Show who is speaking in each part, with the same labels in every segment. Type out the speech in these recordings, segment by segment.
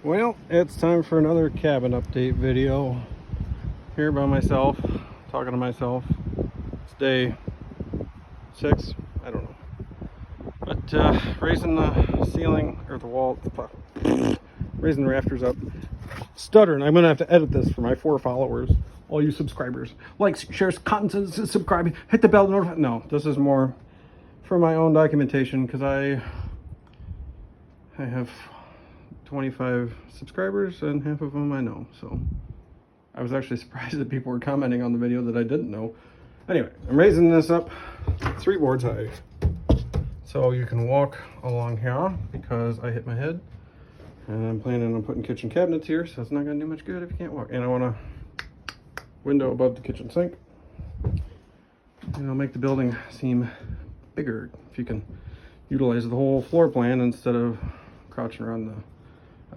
Speaker 1: Well, it's time for another cabin update video. Here by myself, talking to myself. It's day 6, I don't know. But raising the ceiling, or the wall, raising the rafters up. Stuttering, I'm gonna have to edit this for my 4 followers. All you subscribers. Like, share, content, subscribe, hit the bell, notify. No, this is more for my own documentation, because I have 25 subscribers and half of them I know, so I was actually surprised that people were commenting on the video that I didn't know. Anyway, I'm raising this up 3 boards high so you can walk along here, because I hit my head, and I'm planning on putting kitchen cabinets here, so it's not gonna do much good if you can't walk. And I want a window above the kitchen sink, and it'll make the building seem bigger if you can utilize the whole floor plan instead of crouching around the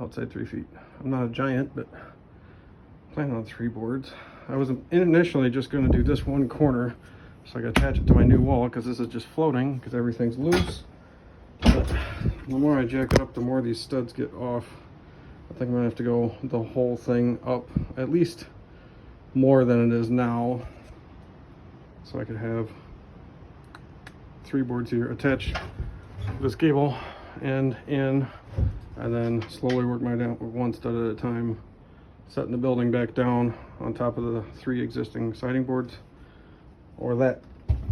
Speaker 1: outside 3 feet. I'm not a giant, but I'm planning on 3 boards. I was initially just going to do this one corner so I could attach it to my new wall, because this is just floating because everything's loose. But the more I jack it up, the more these studs get off. I think I'm gonna have to go the whole thing up at least more than it is now, so I could have 3 boards here attached this gable and in, and then slowly work my down 1 stud at a time, setting the building back down on top of the 3 existing siding boards, or that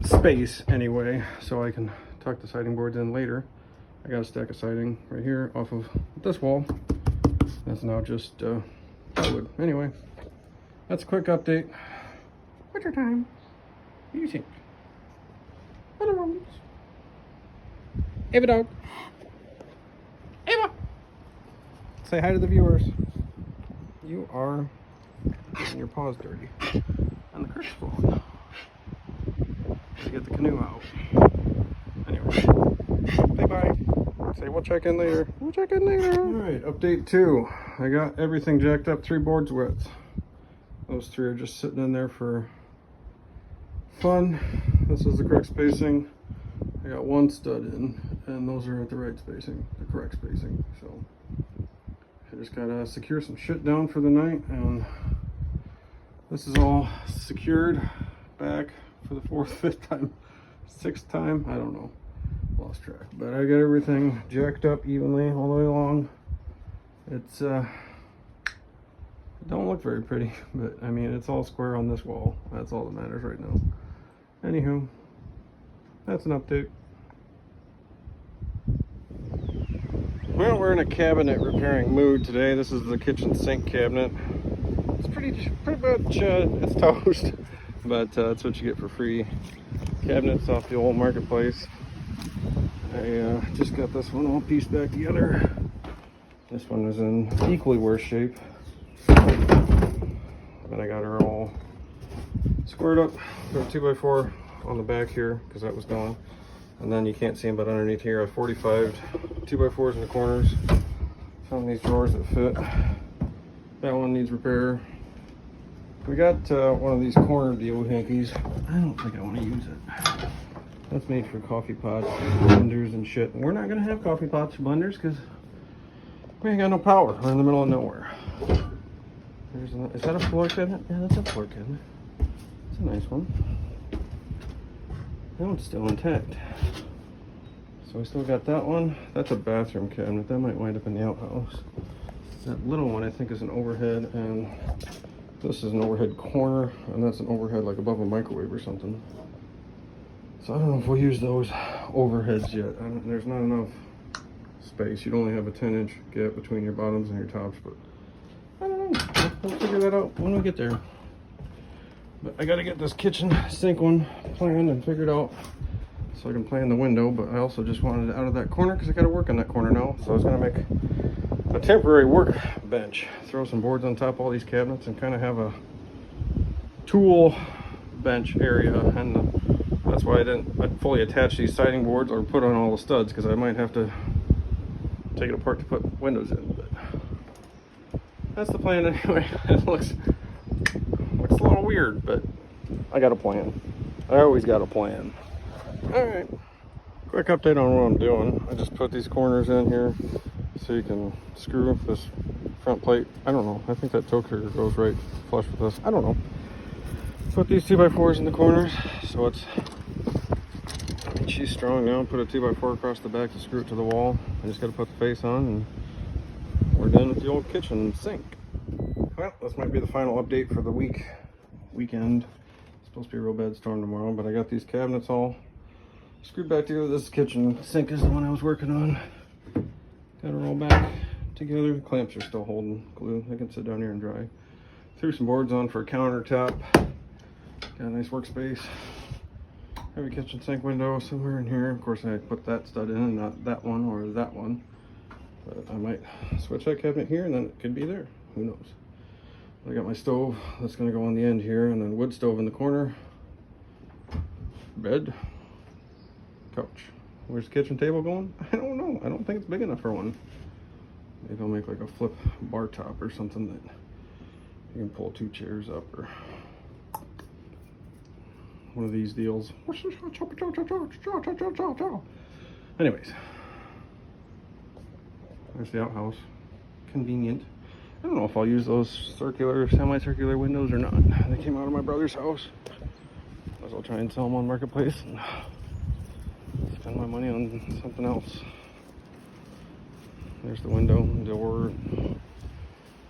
Speaker 1: space anyway, so I can tuck the siding boards in later. I got a stack of siding right here off of this wall. That's now just plywood. Anyway, that's a quick update. Winter time. What do you think? Hello, Ava dog. Ava! Say hi to the viewers. You are getting your paws dirty. And the curse falling. Let's get the canoe out. Anyway, say bye. Say we'll check in later. We'll check in later. Alright, update 2. I got everything jacked up 3 boards width. Those 3 are just sitting in there for fun. This is the correct spacing. I got 1 stud in, and those are at the right spacing, the correct spacing. So I just gotta secure some shit down for the night, and this is all secured back for the 4th, 5th time, 6th time, I don't know, lost track. But I got everything jacked up evenly all the way along. It's it don't look very pretty, but I mean, it's all square on this wall. That's all that matters right now. Anywho, that's an update. Well, we're in a cabinet repairing mood today. This is the kitchen sink cabinet. It's pretty much, it's toast, but that's what you get for free cabinets off the old marketplace. I just got this one all pieced back together. This one was in equally worse shape. Then I got her all squared up. Got a 2x4 on the back here because that was gone. And then you can't see them, but underneath here I 45'd 2x4s in the corners. Found these drawers that fit. That one needs repair. We got one of these corner deal hankies. I don't think I want to use it. That's made for coffee pots, blenders, and shit. And we're not gonna have coffee pots or blenders because we ain't got no power. We're in the middle of nowhere. Is that a floor cabinet? Yeah, that's a floor cabinet. It's a nice one. That one's still intact. So we still got that one. That's a bathroom cabinet. That might wind up in the outhouse. That little one I think is an overhead, and this is an overhead corner, and that's an overhead like above a microwave or something. So I don't know if we'll use those overheads yet. There's not enough space. You'd only have a 10-inch gap between your bottoms and your tops, but I don't know. We'll figure that out when we get there. But I gotta get this kitchen sink one planned and figured out so I can plan the window, but I also just wanted it out of that corner because I gotta work in that corner now. So I was gonna make a temporary work bench, throw some boards on top of all these cabinets, and kind of have a tool bench area. And that's why I didn't fully attach these siding boards or put on all the studs, because I might have to take it apart to put windows in. But that's the plan anyway. It looks a little weird, but I got a plan. I always got a plan. All right, quick update on what I'm doing. I just put these corners in here. so you can screw this front plate. I don't know. I think that toe trigger goes right flush with this. I don't know. Put these 2x4s in the corners, so she's strong now. Put a 2x4 across the back to screw it to the wall. I just got to put the face on, and we're done with the old kitchen sink. Well, this might be the final update for the weekend. It's supposed to be a real bad storm tomorrow, but I got these cabinets all screwed back together. This kitchen sink is the one I was working on. Got it roll back together. The clamps are still holding glue. I can sit down here and dry. Threw some boards on for a countertop. Got a nice workspace. Heavy kitchen sink window somewhere in here. Of course, I put that stud in and not that one or that one. But I might switch that cabinet here and then it could be there. Who knows? I got my stove that's going to go on the end here, and then wood stove in the corner. Bed. Couch. Where's the kitchen table going? I don't know. I don't think it's big enough for one. Maybe I'll make like a flip bar top or something that you can pull 2 chairs up, or one of these deals. Anyways, there's the outhouse. Convenient. I don't know if I'll use those circular, semi-circular windows or not. They came out of my brother's house. I'll try and sell them on Marketplace and spend my money on something else. There's the window, door.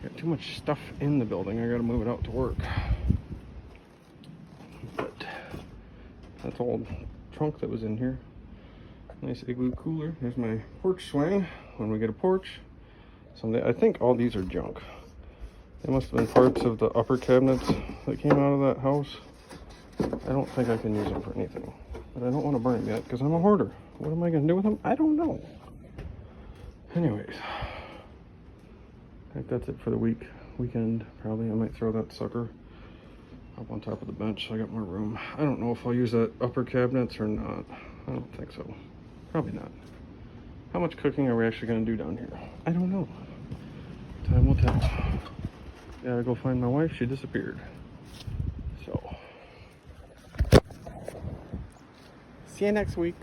Speaker 1: Got too much stuff in the building. I gotta move it out to work. But that's old trunk that was in here. Nice igloo cooler. There's my porch swing when we get a porch. Someday, I think all these are junk. They must have been parts of the upper cabinets that came out of that house. I don't think I can use them for anything. But I don't want to burn them yet because I'm a hoarder. What am I going to do with them? I don't know. Anyways, I think that's it for the weekend. Probably I might throw that sucker up on top of the bench so I got more room. I don't know if I'll use that upper cabinets or not. I don't think so. Probably not. How much cooking are we actually going to do down here? I don't know. Time will tell. Gotta go find my wife. She disappeared. So, see you next week.